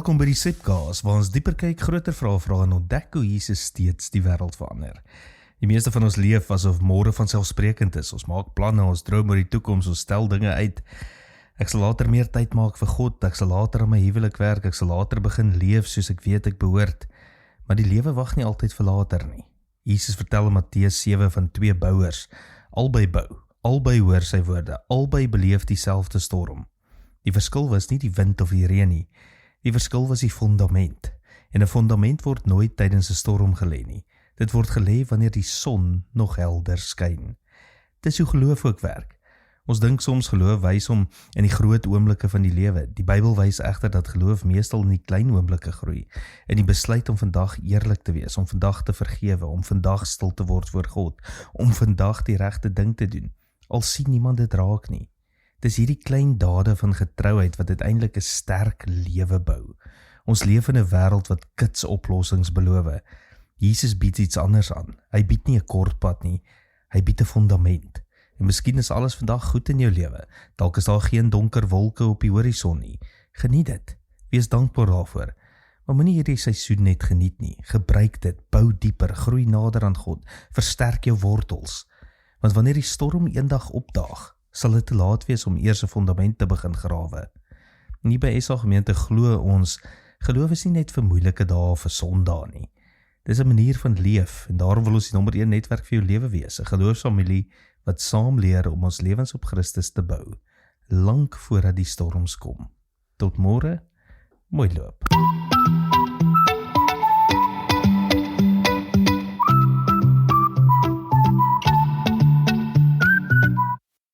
Welkom by die Sipcast, waar ons dieper kyk, groter vrae en ontdek hoe Jesus steeds die wêreld verander. Die meeste van ons leef asof môre vanselfsprekend is. Ons maak planne, ons droom oor die toekoms, ons stel dinge uit. Ek sal later meer tyd maak vir God, ek sal later aan my huwelik werk, ek sal later begin leef soos ek weet ek behoort. Maar die lewe wag nie altyd vir later nie. Jesus vertel in Matteus 7 van twee bouers, albei bou, albei hoor sy woorde, albei beleef dieselfde storm. Die verskil was nie die wind of die reën nie. Die verskil was die fondament. En 'n fondament word nooit tydens 'n storm gelê nie. Dit word gelê wanneer die son nog helder skyn. Dis hoe geloof ook werk. Ons dink soms geloof wys om in die groot oomblikke van die lewe. Die Bybel wys egter dat geloof meestal in die klein oomblikke groei. In die besluit om vandag eerlik te wees, om vandag te vergewe, om vandag stil te word voor God, om vandag die regte ding te doen. Al sien niemand dit raak nie. Dis hierdie klein dade van getrouheid wat uiteindelik 'n sterk lewe bou. Ons leef in 'n wêreld wat kits oplossings beloof. Jesus bied iets anders aan. Hy bied nie 'n kort pad nie, hy bied 'n fondament. En miskien is alles vandag goed in jou lewe. Dalk is daar geen donker wolke op die horison nie. Geniet dit. Wees dankbaar daarvoor. Maar moenie hierdie seisoen net geniet nie. Gebruik dit, bou dieper, groei nader aan God, versterk jou wortels. Want wanneer die storm eendag opdaag, sal dit te laat wees om eers 'n fondament te begin grawe. Nie by SA Gemeente glo ons, geloof is nie net vir moeilike dae of vir sondae nie. Dis 'n manier van leef en daarom wil ons die nommer 1 netwerk vir jou lewe wees, 'n geloofsfamilie wat saam leer om ons lewens op Christus te bou, lank voordat die storms kom. Tot môre, mooi loop.